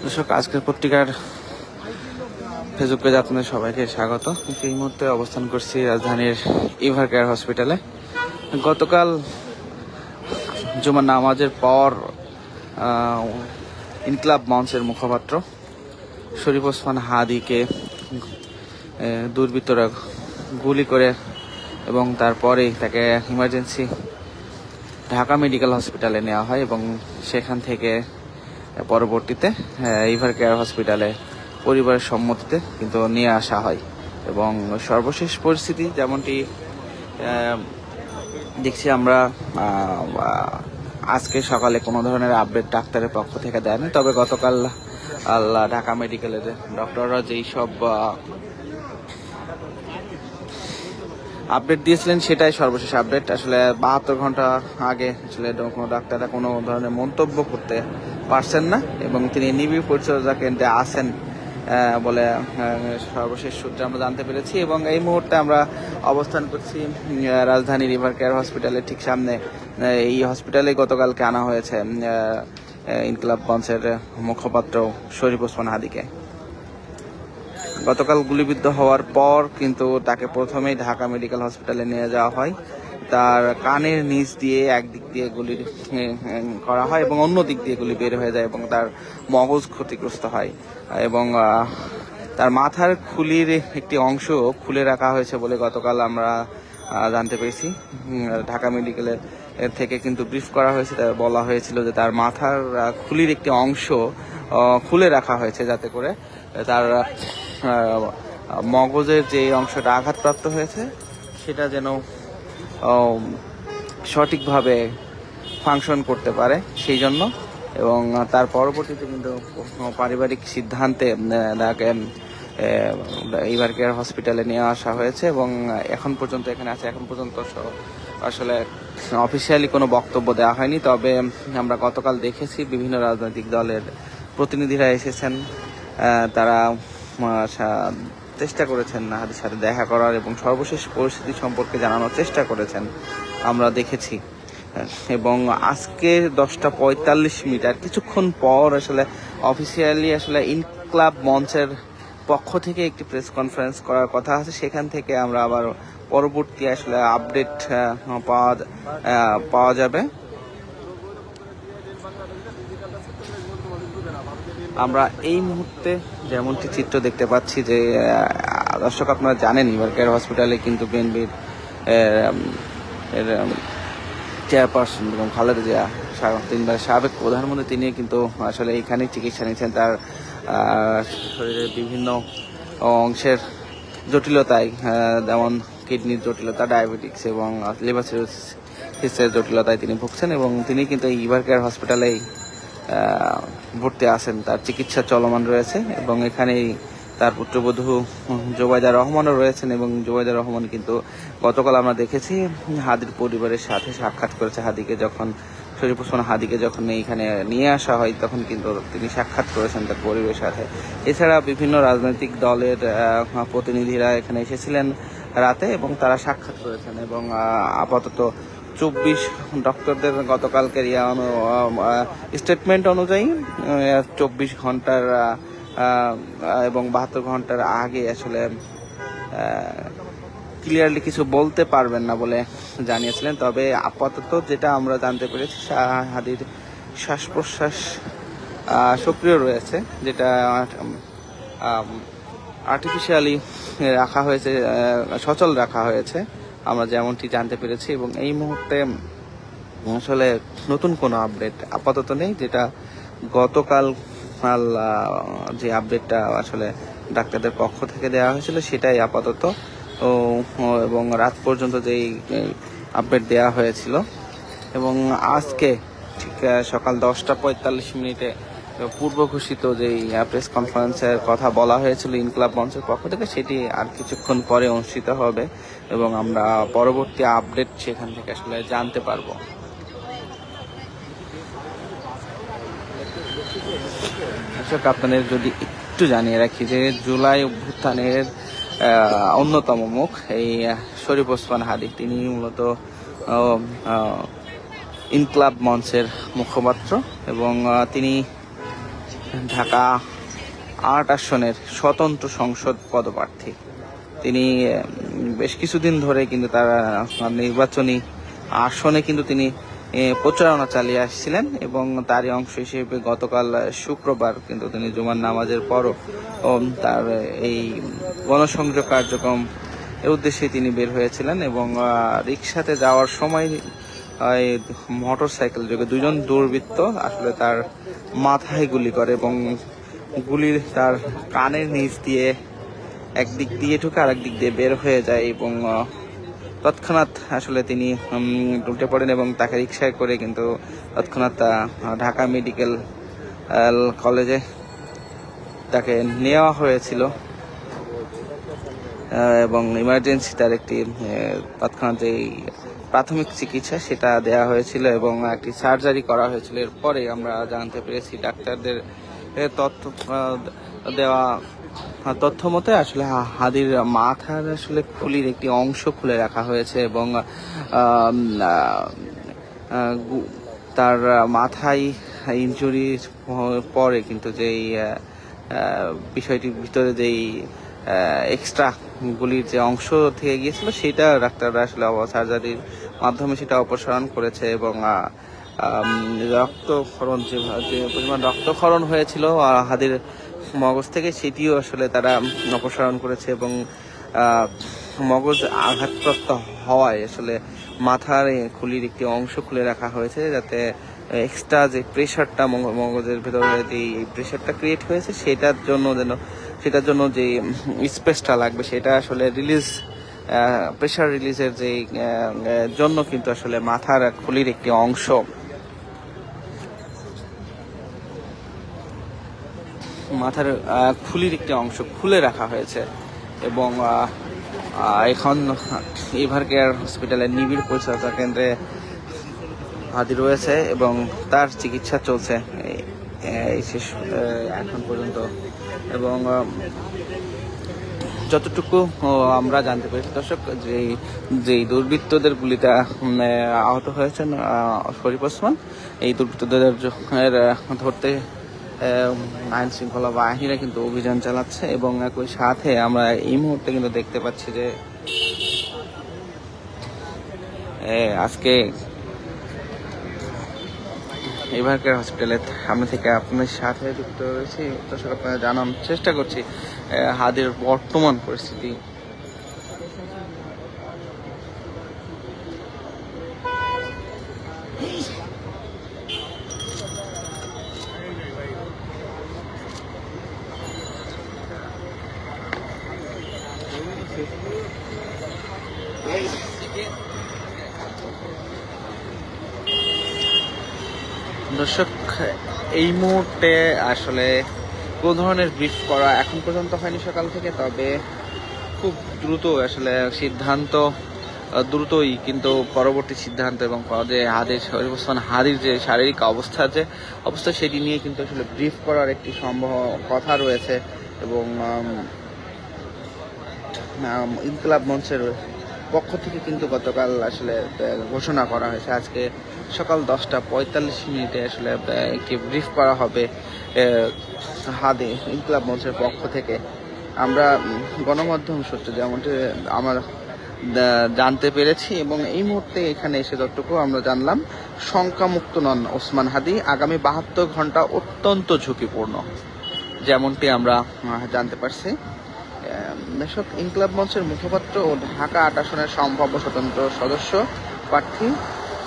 দর্শক, আজকের পত্রিকার ফেসবুক পেজে আপনাদের সবাইকে স্বাগত। এই মুহূর্তে অবস্থান করছি রাজধানীর ইভার কেয়ার হসপিটালে। গতকাল জুমার নামাজের পর ইনকিলাব মঞ্চের মুখপাত্র শরীফ ওসমান হাদিকে দুর্বৃত্তরা গুলি করে এবং তারপরেই তাকে ইমার্জেন্সি ঢাকা মেডিকেল হসপিটালে নেওয়া হয় এবং সেখান থেকে পরবর্তীতে ইভার কেয়ার হসপিটালে পরিবারের সম্মতিতে কিন্তু নিয়ে আসা হয়। এবং সর্বশেষ পরিস্থিতি যেমনটি দেখছি আমরা, আজকে সকালে কোনো ধরনের আপডেট ডাক্তারের পক্ষ থেকে দেয়নি, তবে গতকাল ঢাকা মেডিকেলের ডক্টররা যেই সব আপডেট দিয়েছিলেন সেটাই সর্বশেষ আপডেট। আসলে 72 ঘন্টা আগে আসলে কোনো ডাক্তাররা কোনো ধরনের মন্তব্য করতে পারছেন না এবং তিনি নিবিড় পরিচর্যা কেন্দ্রে আসেন বলে সর্বশেষ সূত্রে আমরা জানতে পেরেছি। এবং এই মুহূর্তে আমরা অবস্থান করছি রাজধানীর ইভার কেয়ার হসপিটালের ঠিক সামনে। এই হসপিটালে গতকালকে আনা হয়েছে ইনকিলাব মঞ্চের মুখপাত্র শরীফ ওসমান হাদিকে। গতকাল গুলিবিদ্ধ হওয়ার পর কিন্তু তাকে প্রথমেই ঢাকা মেডিকেল হসপিটালে নিয়ে যাওয়া হয়। তার কানের নিচ দিয়ে একদিক দিয়ে গুলি করা হয় এবং অন্য দিক দিয়ে গুলি বের হয়ে যায় এবং তার মগজ ক্ষতিগ্রস্ত হয় এবং তার মাথার খুলির একটি অংশ খুলে রাখা হয়েছে বলে গতকাল আমরা জানতে পেরেছি। ঢাকা মেডিকেলের থেকে কিন্তু ব্রিফ করা হয়েছে, বলা হয়েছিল যে তার মাথার খুলির একটি অংশ খুলে রাখা হয়েছে যাতে করে তার মগজের যে অংশটা আঘাতপ্রাপ্ত হয়েছে সেটা যেন সঠিকভাবে ফাংশন করতে পারে সেই জন্য। এবং তার পরবর্তীতে কিন্তু পারিবারিক সিদ্ধান্তে তাকে ইভার কেয়ার হসপিটালে নিয়ে আসা হয়েছে এবং এখন পর্যন্ত এখানে আছে। এখন পর্যন্ত আসলে অফিসিয়ালি কোনো বক্তব্য দেওয়া হয়নি, তবে আমরা গতকাল দেখেছি বিভিন্ন রাজনৈতিক দলের প্রতিনিধিরা এসেছেন, তারা চেষ্টা করেছেন হাদির সাথে দেখা করার এবং সর্বশেষ পরিস্থিতি সম্পর্কে জানানোর চেষ্টা করেছেন, আমরা দেখেছি। এবং আজকে 10:45 আর কিছুক্ষণ পর আসলে অফিসিয়ালি আসলে ইনকিলাব মঞ্চের পক্ষ থেকে একটি প্রেস কনফারেন্স করার কথা আছে, সেখান থেকে আমরা আবার পরবর্তী আসলে আপডেট পাওয়া যাবে। আমরা এই মুহূর্তে যেমনটি চিত্র দেখতে পাচ্ছি যে দর্শক, আপনারা জানেন ইভার কেয়ার হসপিটালে কিন্তু বিএনপির চেয়ারপারসন এবং খালেদা জিয়া, তিনবার সাবেক প্রধানমন্ত্রী, তিনি কিন্তু আসলে এখানেই চিকিৎসা নিচ্ছেন। তার শরীরের বিভিন্ন অংশের জটিলতায়, যেমন কিডনির জটিলতা, ডায়াবেটিক্স এবং লিভার সিরোসিসের জটিলতায় তিনি ভুগছেন এবং তিনি কিন্তু এই ইভার কেয়ার হসপিটালেই ভর্তি আছেন, তার চিকিৎসা চলমান রয়েছে। এবং এখানেই তার পুত্রবধূ জোবাইদা রহমানও রয়েছেন এবং জোবাইদা রহমান কিন্তু গতকাল আমরা দেখেছি হাদির পরিবারের সাথে সাক্ষাৎ করেছে। শরীফ ওসমান হাদিকে যখন এইখানে নিয়ে আসা হয় তখন কিন্তু তিনি সাক্ষাৎ করেছেন তার পরিবারের সাথে। এছাড়া বিভিন্ন রাজনৈতিক দলের প্রতিনিধিরা এখানে এসেছিলেন রাতে এবং তারা সাক্ষাৎ করেছেন এবং আপাতত 24 ডক্টরদের গতকালকের স্টেটমেন্ট অনুযায়ী 24 ঘন্টার এবং 72 ঘন্টার আগে আসলে ক্লিয়ারলি কিছু বলতে পারবেন না বলে জানিয়েছিলেন। তবে আপাতত যেটা আমরা জানতে পেরেছি, হাদির শ্বাস প্রশ্বাস সক্রিয় রয়েছে, যেটা আর্টিফিশিয়ালি রাখা হয়েছে, সচল রাখা হয়েছে, আমরা যেমনটি জানতে পেরেছি। এবং এই মুহূর্তে আসলে নতুন কোনো আপডেট আপাতত নেই, যেটা গতকাল যে আপডেটটা আসলে ডাক্তারদের পক্ষ থেকে দেওয়া হয়েছিল সেটাই আপাতত, এবং রাত পর্যন্ত যেই আপডেট দেওয়া হয়েছিল। এবং আজকে ঠিক সকাল 10:45 পূর্ব ঘোষিত যেই প্রেস কনফারেন্সের কথা বলা হয়েছিল ইনকিলাব মঞ্চের পক্ষ থেকে, সেটি আর কিছুক্ষণ পরে অনুষ্ঠিত হবে এবং আমরা পরবর্তী আপডেট সেখান থেকে আসলে জানতে পারবো। আপনাদের যদি একটু জানিয়ে রাখি যে জুলাই অভ্যুত্থানের অন্যতম মুখ এই শরীফ ওসমান হাদি, তিনি মূলত ইনকিলাব মঞ্চের মুখপাত্র এবং তিনি ঢাকা ৮ আসনের স্বতন্ত্র সংসদ পদপ্রার্থী। তিনি বেশ কিছুদিন ধরে কিন্তু তার নির্বাচনী আসনে কিন্তু তিনি প্রচারণা চালিয়ে আসছিলেন এবং তারই অংশ হিসেবে গতকাল শুক্রবার কিন্তু তিনি জুমার নামাজের পরও তার এই গণসংযোগ কার্যক্রম এর উদ্দেশ্যে তিনি বের হয়েছিলেন এবং রিক্সাতে যাওয়ার সময় মোটর সাইকেল যোগে দুজন দুর্বৃত্ত আসলে তার মাথায় গুলি করে এবং গুলির তার কানের নিচ দিয়ে একদিক দিয়ে ঢুকে আরেক দিক দিয়ে বের হয়ে যায় এবং তৎক্ষণাৎ আসলে তিনি উল্টে পড়েন এবং তাকে রিক্সায় করে কিন্তু তৎক্ষণাৎ ঢাকা মেডিকেল কলেজে তাকে নেওয়া হয়েছিল এবং ইমার্জেন্সি তার একটি তৎক্ষণাৎ যেই প্রাথমিক চিকিৎসা সেটা দেওয়া হয়েছিল এবং একটি সার্জারি করা হয়েছিল। এরপরে আমরা জানতে পেরেছি ডাক্তারদের তথ্য মতে আসলে হাদির মাথার আসলে খুলির একটি অংশ খুলে রাখা হয়েছে এবং তার মাথায় ইনজুরি পরে কিন্তু যেই বিষয়টির ভিতরে যেই এক্সট্রা গুলির যে অংশ থেকে গিয়েছিল সেটা ডাক্তাররা আসলে সার্জারির মাধ্যমে সেটা অপসারণ করেছে এবং রক্তক্ষরণ যে পরিমাণ রক্তক্ষরণ হয়েছিল হাদির মগজ থেকে সেটিও আসলে তারা অপসারণ করেছে এবং মগজ আঘাতপ্রাপ্ত হওয়ায় আসলে মাথার খুলির একটি অংশ খুলে রাখা হয়েছে যাতে এক্সট্রা যে প্রেশারটা মগজের ভেতরে যে প্রেশারটা ক্রিয়েট হয়েছে সেটার জন্য যে স্পেসটা লাগবে সেটা আসলে রিলিজ প্রেশার রিলিজের যে জন্য কিন্তু আসলে মাথার খুলির একটি অংশ খুলে রাখা হয়েছে এবং এখন এভার কেয়ার হসপিটালের নিবিড় পরিচর্যা কেন্দ্রে হাদি রয়েছে এবং তার চিকিৎসা চলছে শেষ এখন পর্যন্ত এবং যতটুকু আমরা জানতে পেরেছি দর্শক যেই দুর্বৃত্তদের গুলিতে আহত হয়েছেন শরীফ ওসমান, এই দুর্বৃত্তদের ধরতে আইন শৃঙ্খলা বাহিনীরা কিন্তু অভিযান চালাচ্ছে এবং একই সাথে আমরা এই মুহূর্তে কিন্তু দেখতে পাচ্ছি যে আজকে এভার কেয়ার হসপিটালের সামনে থেকে আপনাদের সাথে যুক্ত রয়েছি। দর্শক আপনারা জানার চেষ্টা করছি হাদির বর্তমান পরিস্থিতি। দর্শক এই মুহূর্তে আসলে কোন ধরনের ব্রিফ করা এখন পর্যন্ত হয়নি সকাল থেকে, তবে খুব দ্রুত আসলে সিদ্ধান্ত দ্রুতই কিন্তু পরবর্তী সিদ্ধান্ত এবং যে শরীফ ওসমান হাদির যে শারীরিক অবস্থা সেটি নিয়ে কিন্তু আসলে ব্রিফ করার একটি সম্ভব কথা রয়েছে এবং ইনকিলাব মঞ্চের পক্ষ থেকে কিন্তু গতকাল আসলে ঘোষণা করা হয়েছে আজকে সকাল 10:45 আসলে একটি ব্রিফ করা হবে হাদি ইনকিলাব মঞ্চের পক্ষ থেকে। আমরা গণমাধ্যম সূত্রে যেমনটি আমরা জানতে পেরেছি এবং এই মুহূর্তে এখানে এসে যতটুকু আমরা জানলাম শঙ্কামুক্ত নন ওসমান হাদি, আগামী 72 ঘন্টা অত্যন্ত ঝুঁকিপূর্ণ, যেমনটি আমরা জানতে পারছি। দর্শক ইনকিলাব মঞ্চের মুখপাত্র ও ঢাকা ৮ আসনের সম্ভাব্য স্বতন্ত্র সদস্য প্রার্থী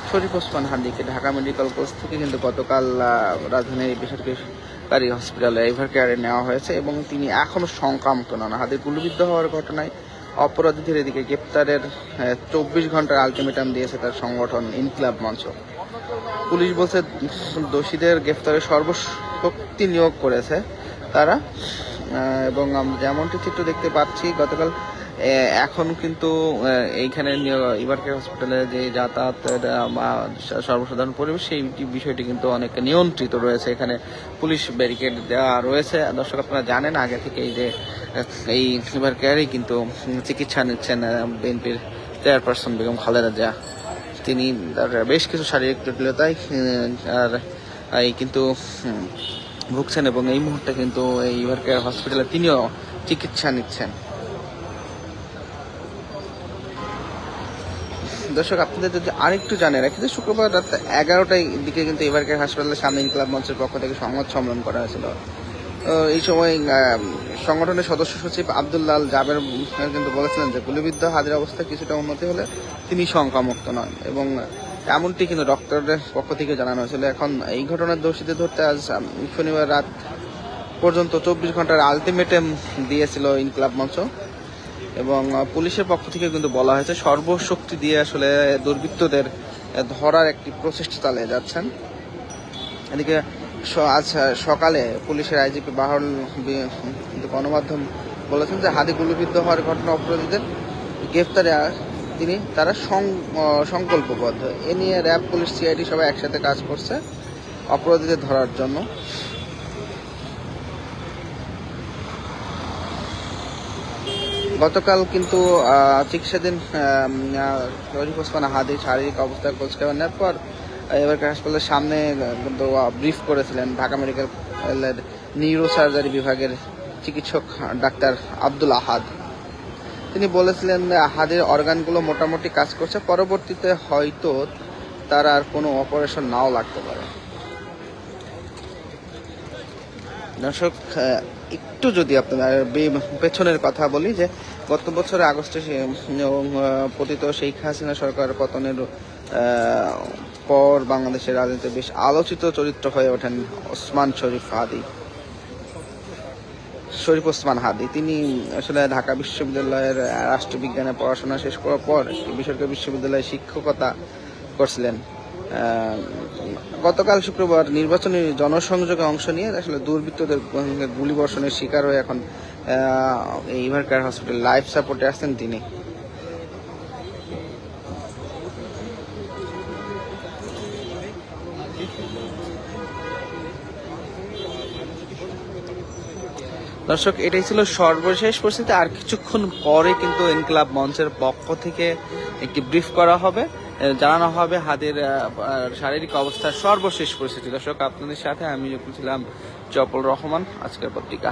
শরীফ ওসমান হাদিকে ঢাকা মেডিকেল কলেজ থেকে কিন্তু গতকাল রাজধানীর বেসরকারি হসপিটালে এভার কেয়ারে নেওয়া হয়েছে এবং তিনি এখনও শঙ্কামুক্ত নন। হাদির গুলিবিদ্ধ হওয়ার ঘটনায় অপরাধীদের এদিকে গ্রেপ্তারের 24 ঘন্টার আলটিমেটাম দিয়েছে তার সংগঠন ইনকিলাব মঞ্চ। পুলিশ বলছে দোষীদের গ্রেপ্তারে সর্বশক্তি নিয়োগ করেছে তারা এবং যেমনটি চিত্র দেখতে পাচ্ছি গতকাল এখন কিন্তু এইখানে এভার কেয়ার হসপিটালে যে যাতায়াতের সর্বসাধারণ পরিবেশ সেই বিষয়টি কিন্তু অনেক নিয়ন্ত্রিত রয়েছে। এখানে পুলিশ ব্যারিকেড দেওয়া রয়েছে। দর্শক আপনারা জানেন আগে থেকে এই যে এই এভার কেয়ারেই কিন্তু চিকিৎসা নিচ্ছেন বিএনপির চেয়ারপারসন বেগম খালেদা জিয়া। তিনি তার বেশ কিছু শারীরিক জটিলতায় আর এই কিন্তু ভুগছেন এবং এই মুহূর্তে কিন্তু এই ইভার কেয়ার হসপিটালে তিনিও চিকিৎসা নিচ্ছেন। দর্শক, আপনাদের যদি আরেকটু জানে রাখি যে শুক্রবার রাত 11টার দিকে কিন্তু এভার কেয়ার হাসপাতালের সামনে ইনকিলাব মঞ্চের পক্ষ থেকে সংবাদ সম্মেলন করা হয়েছিল। এই সময় সংগঠনের সদস্য সচিব আব্দুল্লাহ জাবের কিন্তু বলেছিলেন যে গুলিবিদ্ধ হাদির অবস্থা কিছুটা উন্নতি হলে তিনি শঙ্কামুক্ত নন, এবং এমনটি কিন্তু ডক্টরের পক্ষ থেকে জানানো হয়েছিল। এখন এই ঘটনার দোষীদের ধরতে আজ শনিবার রাত পর্যন্ত 24 ঘন্টার আলটিমেটাম দিয়েছিল ইনকিলাব মঞ্চ, এবং পুলিশের পক্ষ থেকে কিন্তু বলা হয়েছে সর্বশক্তি দিয়ে আসলে দুর্বৃত্তদের ধরার একটি প্রচেষ্টা চালিয়ে যাচ্ছেন। এদিকে আজ সকালে পুলিশের আইজিপি বাহল কিন্তু গণমাধ্যম বলেছেন যে হাদি গুলিবিদ্ধ হওয়ার ঘটনা অপরাধীদের গ্রেফতারে তারা সংকল্পবদ্ধ। এ নিয়ে র্যাব, পুলিশ, সিআইডি সবাই একসাথে কাজ করছে অপরাধীদের ধরার জন্য। গতকাল কিন্তু চিকিৎসাধীন শরীফ ওসমান হাদি শারীরিক অবস্থার খোঁজ খবর নেওয়ার পর এবার হাসপাতালের সামনে কিন্তু ব্রিফ করেছিলেন ঢাকা মেডিকেলের নিউরো সার্জারি বিভাগের চিকিৎসক ডাক্তার আব্দুল আহাদ। তিনি বলেছিলেন হাদির অর্গানগুলো মোটামুটি কাজ করছে, পরবর্তীতে হয়তো তার আর কোনো অপারেশন নাও লাগতে পারে। দর্শক, একটু যদি আপনার পেছনের কথা বলি যে গত বছর আগস্টে পতিত শেখ হাসিনা সরকার পতনের পর বাংলাদেশের রাজনীতিতে বেশ আলোচিত চরিত্র হয়ে ওঠেন শরীফ ওসমান হাদি। তিনি আসলে ঢাকা বিশ্ববিদ্যালয়ের রাষ্ট্রবিজ্ঞানে পড়াশোনা শেষ করার পর বেসরকারি বিশ্ববিদ্যালয়ে শিক্ষকতা করছিলেন। গতকাল শুক্রবার নির্বাচনী জনসংযোগে অংশ নিয়ে আসলে দুর্বৃত্তদের গুলিবর্ষণের শিকার হয়ে এখন এই ইভার কেয়ার হসপিটাল লাইফ সাপোর্টে আসছেন তিনি। দর্শক, এটাই ছিল সর্বশেষ পরিস্থিতি। আর কিছুক্ষণ পরে কিন্তু ইনকিলাব মঞ্চের পক্ষ থেকে একটি ব্রিফ করা হবে, জানানো হবে হাদির শারীরিক অবস্থার সর্বশেষ পরিস্থিতি। দর্শক, আপনাদের সাথে আমি ছিলাম চপল রহমান, আজকের পত্রিকা।